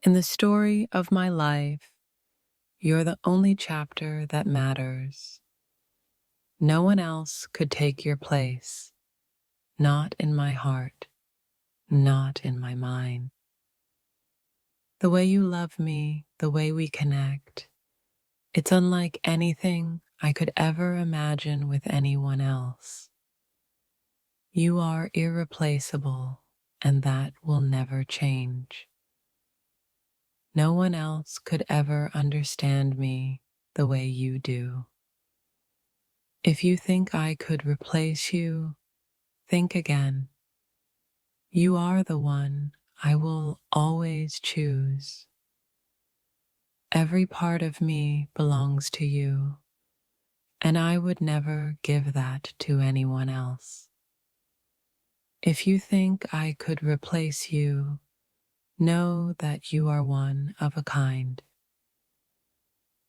In the story of my life, you're the only chapter that matters. No one else could take your place, not in my heart, not in my mind. The way you love me, the way we connect, it's unlike anything I could ever imagine with anyone else. You are irreplaceable, and that will never change. No one else could ever understand me the way you do. If you think I could replace you, think again. You are the one I will always choose. Every part of me belongs to you, and I would never give that to anyone else. If you think I could replace you, know that you are one of a kind.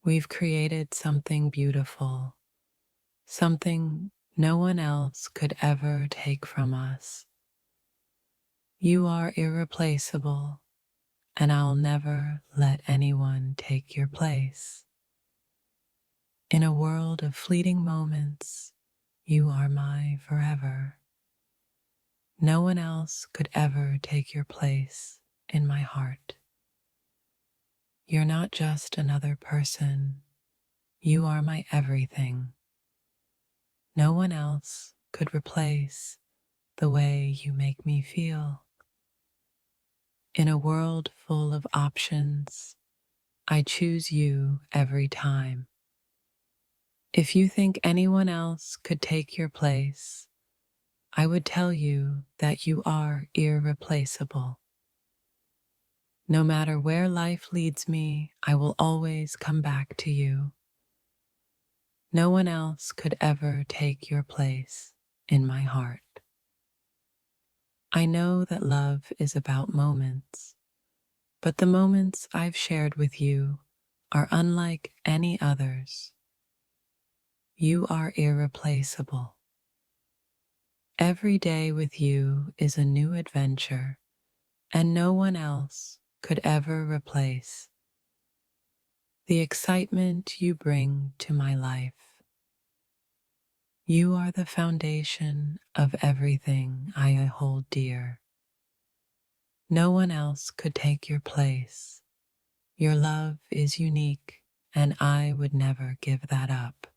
We've created something beautiful, something no one else could ever take from us. You are irreplaceable, and I'll never let anyone take your place. In a world of fleeting moments, you are my forever. No one else could ever take your place in my heart. You're not just another person, you are my everything. No one else could replace the way you make me feel. In a world full of options, I choose you every time. If you think anyone else could take your place, I would tell you that you are irreplaceable. No matter where life leads me, I will always come back to you. No one else could ever take your place in my heart. I know that love is about moments, but the moments I've shared with you are unlike any others. You are irreplaceable. Every day with you is a new adventure, and no one else could ever replace the excitement you bring to my life. You are the foundation of everything I hold dear. No one else could take your place. Your love is unique, and I would never give that up.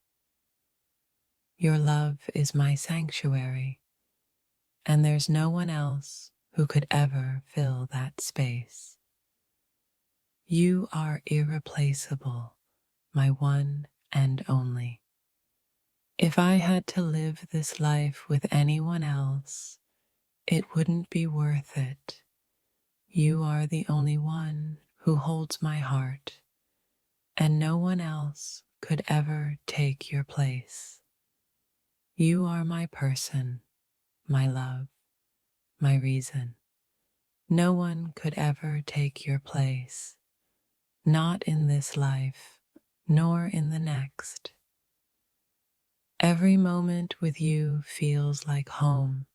Your love is my sanctuary, and there's no one else who could ever fill that space. You are irreplaceable, my one and only. If I had to live this life with anyone else, it wouldn't be worth it. You are the only one who holds my heart, and no one else could ever take your place. You are my person, my love, my reason. No one could ever take your place, not in this life, nor in the next. Every moment with you feels like home,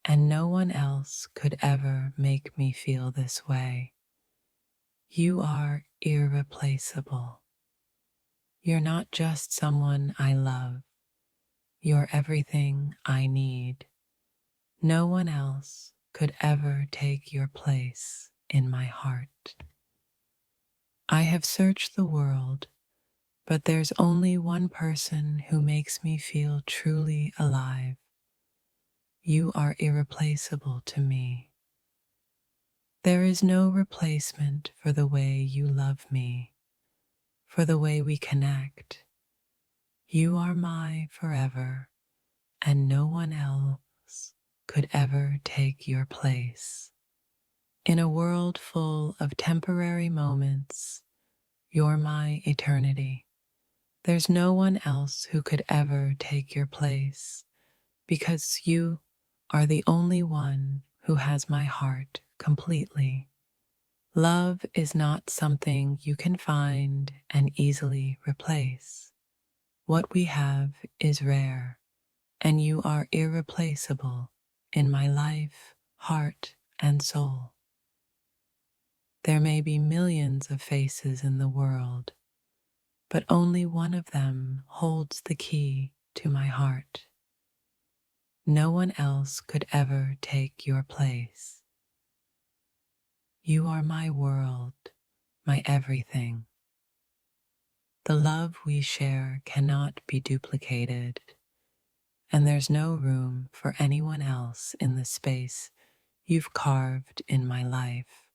and no one else could ever make me feel this way. You are irreplaceable. You're not just someone I love. You're everything I need. No one else could ever take your place in my heart. I have searched the world, but there's only one person who makes me feel truly alive. You are irreplaceable to me. There is no replacement for the way you love me, for the way we connect. You are my forever, and no one else could ever take your place. In a world full of temporary moments, you're my eternity. There's no one else who could ever take your place, because you are the only one who has my heart completely. Love is not something you can find and easily replace. What we have is rare, and you are irreplaceable in my life, heart, and soul. There may be millions of faces in the world, but only one of them holds the key to my heart. No one else could ever take your place. You are my world, my everything. The love we share cannot be duplicated, and there's no room for anyone else in the space you've carved in my life.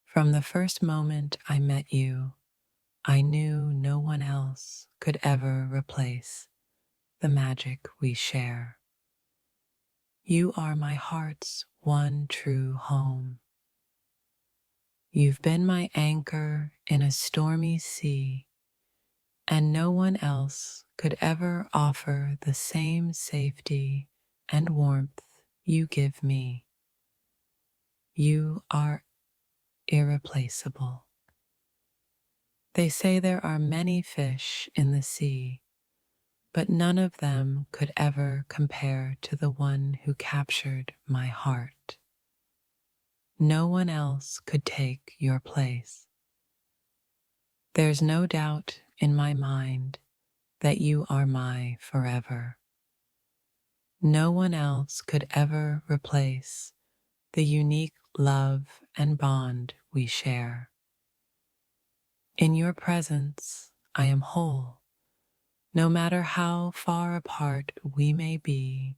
From the first moment I met you, I knew no one else could ever replace the magic we share. You are my heart's one true home. You've been my anchor in a stormy sea, and no one else could ever offer the same safety and warmth you give me. You are irreplaceable. They say there are many fish in the sea, but none of them could ever compare to the one who captured my heart. No one else could take your place. There's no doubt in my mind that you are my forever. No one else could ever replace the unique love and bond we share. In your presence, I am whole. No matter how far apart we may be,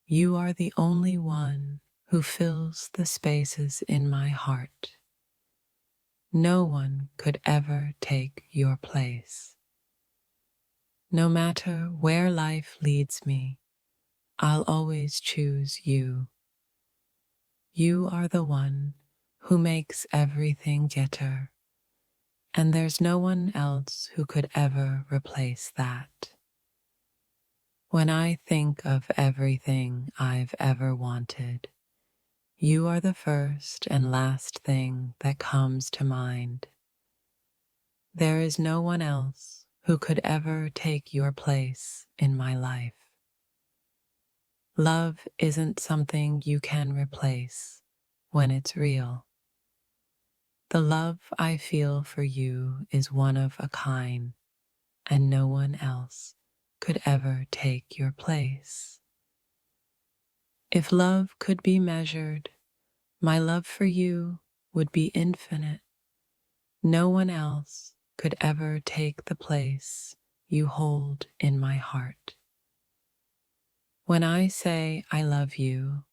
you are the only one who fills the spaces in my heart. No one could ever take your place. No matter where life leads me, I'll always choose you. You are the one who makes everything better, and there's no one else who could ever replace that. When I think of everything I've ever wanted, you are the first and last thing that comes to mind. There is no one else who could ever take your place in my life. Love isn't something you can replace when it's real. The love I feel for you is one of a kind, and no one else could ever take your place. If love could be measured, my love for you would be infinite. No one else could ever take the place you hold in my heart. When I say I love you,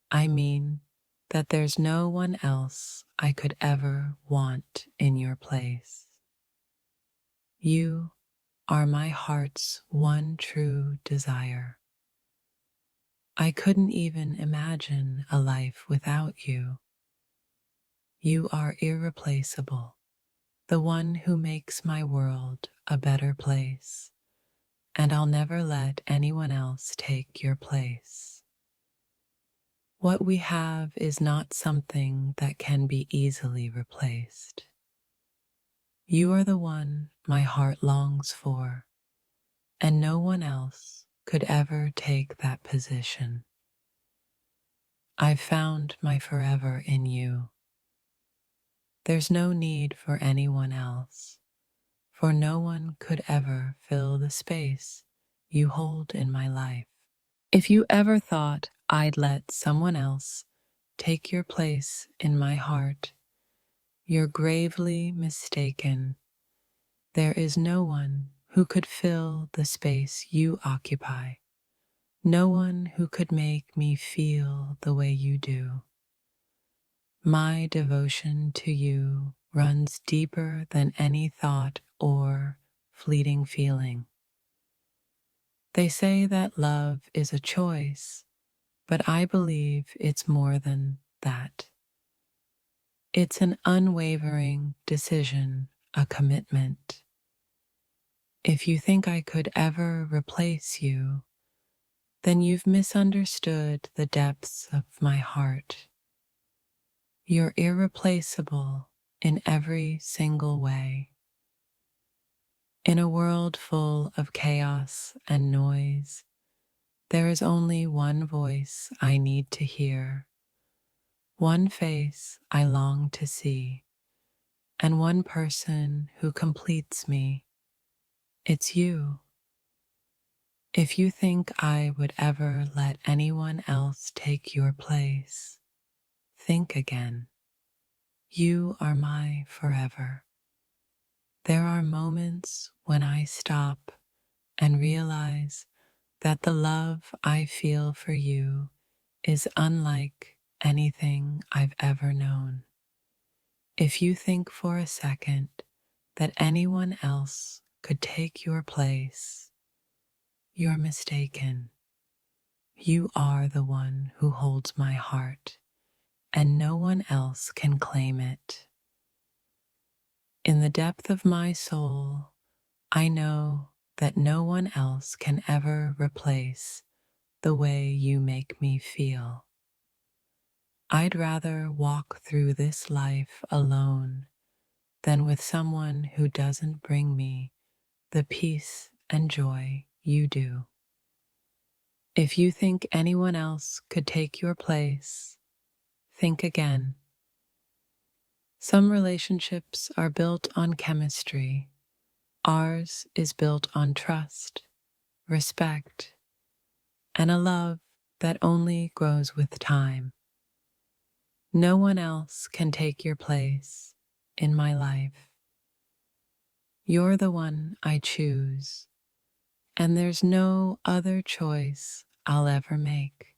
I mean that there's no one else I could ever want in your place. You are my heart's one true desire. I couldn't even imagine a life without you. You are irreplaceable, the one who makes my world a better place, and I'll never let anyone else take your place. What we have is not something that can be easily replaced. You are the one my heart longs for, and no one else could ever take that position. I've found my forever in you. There's no need for anyone else, for no one could ever fill the space you hold in my life. If you ever thought I'd let someone else take your place in my heart, you're gravely mistaken. There is no one who could fill the space you occupy, no one who could make me feel the way you do. My devotion to you runs deeper than any thought or fleeting feeling. They say that love is a choice, but I believe it's more than that. It's an unwavering decision, a commitment. If you think I could ever replace you, then you've misunderstood the depths of my heart. You're irreplaceable in every single way. In a world full of chaos and noise, there is only one voice I need to hear, one face I long to see, and one person who completes me. It's you. If you think I would ever let anyone else take your place, think again. You are my forever. There are moments when I stop and realize that the love I feel for you is unlike anything I've ever known. If you think for a second that anyone else could take your place, you're mistaken. You are the one who holds my heart, and no one else can claim it. In the depth of my soul, I know that no one else can ever replace the way you make me feel. I'd rather walk through this life alone than with someone who doesn't bring me the peace and joy you do. If you think anyone else could take your place, think again. Some relationships are built on chemistry. Ours is built on trust, respect, and a love that only grows with time. No one else can take your place in my life. You're the one I choose, and there's no other choice I'll ever make.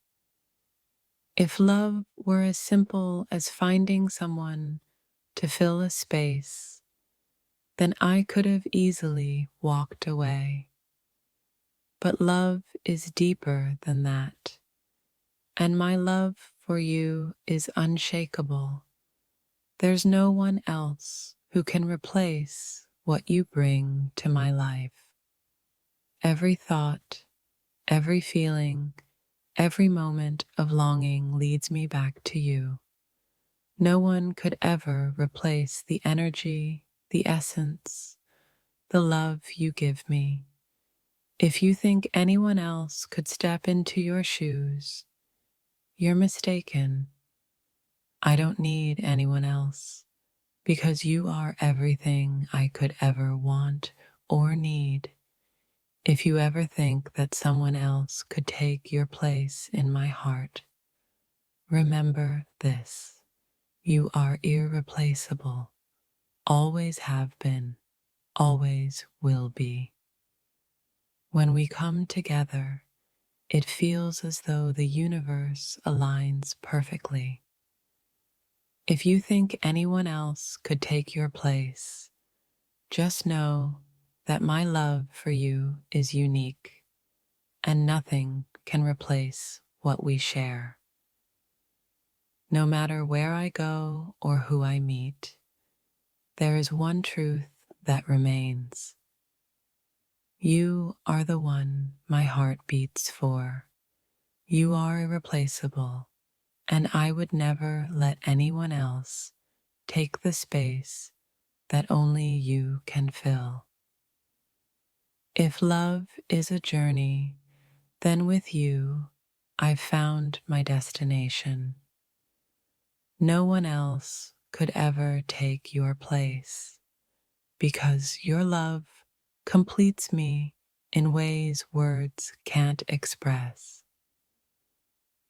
If love were as simple as finding someone to fill a space, then I could have easily walked away. But love is deeper than that, and my love for you is unshakable. There's no one else who can replace what you bring to my life. Every thought, every feeling, every moment of longing leads me back to you. No one could ever replace the energy, the essence, the love you give me. If you think anyone else could step into your shoes, you're mistaken. I don't need anyone else, because you are everything I could ever want or need. If you ever think that someone else could take your place in my heart, remember this: you are irreplaceable, always have been, always will be. When we come together, it feels as though the universe aligns perfectly. If you think anyone else could take your place, just know that my love for you is unique, and nothing can replace what we share. No matter where I go or who I meet, there is one truth that remains. You are the one my heart beats for. You are irreplaceable, and I would never let anyone else take the space that only you can fill. If love is a journey, then with you I've found my destination. No one else could ever take your place, because your love completes me in ways words can't express.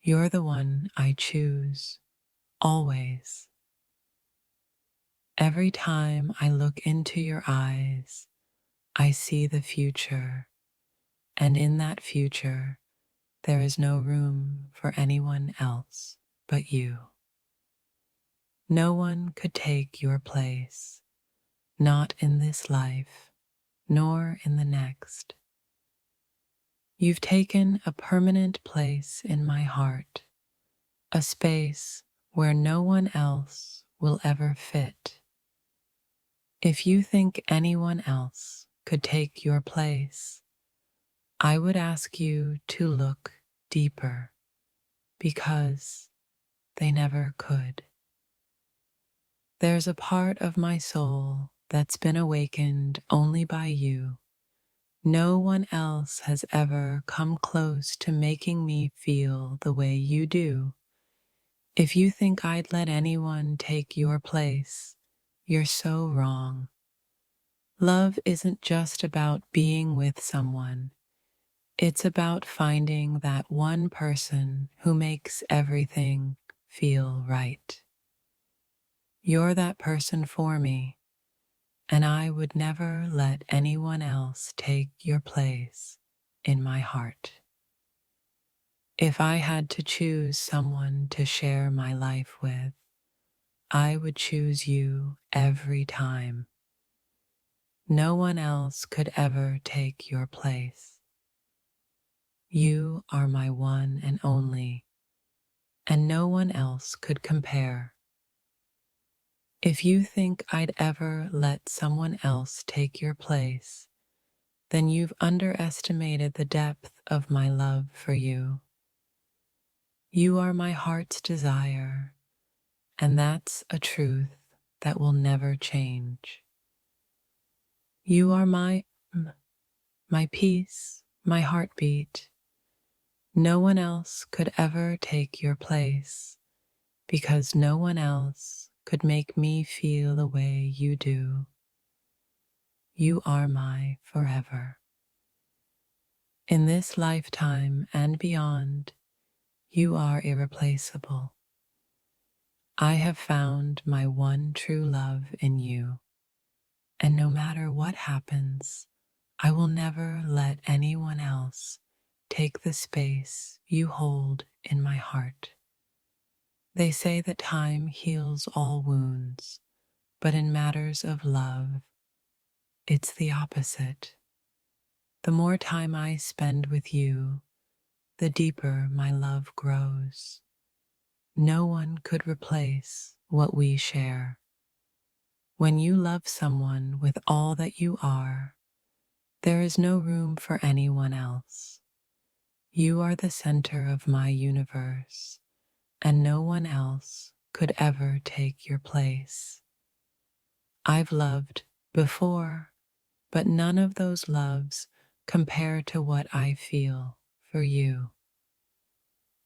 You're the one I choose, always. Every time I look into your eyes, I see the future, and in that future, there is no room for anyone else but you. No one could take your place, not in this life, nor in the next. You've taken a permanent place in my heart, a space where no one else will ever fit. If you think anyone else could take your place, I would ask you to look deeper, because they never could. There's a part of my soul that's been awakened only by you. No one else has ever come close to making me feel the way you do. If you think I'd let anyone take your place, you're so wrong. Love isn't just about being with someone. It's about finding that one person who makes everything feel right. You're that person for me, and I would never let anyone else take your place in my heart. If I had to choose someone to share my life with, I would choose you every time. No one else could ever take your place. You are my one and only, and no one else could compare. If you think I'd ever let someone else take your place, then you've underestimated the depth of my love for you. You are my heart's desire, and that's a truth that will never change. You are my peace, my heartbeat. No one else could ever take your place, because no one else could make me feel the way you do. You are my forever. In this lifetime and beyond, you are irreplaceable. I have found my one true love in you, and no matter what happens, I will never let anyone else take the space you hold in my heart. They say that time heals all wounds, but in matters of love, it's the opposite. The more time I spend with you, the deeper my love grows. No one could replace what we share. When you love someone with all that you are, there is no room for anyone else. You are the center of my universe, and no one else could ever take your place. I've loved before, but none of those loves compare to what I feel for you.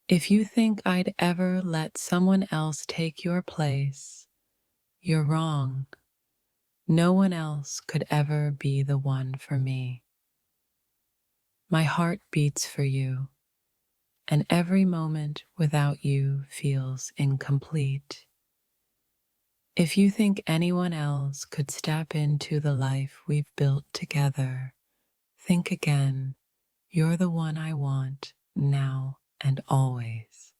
If you think I'd ever let someone else take your place, you're wrong. No one else could ever be the one for me. My heart beats for you, and every moment without you feels incomplete. If you think anyone else could step into the life we've built together, think again. You're the one I want now and always.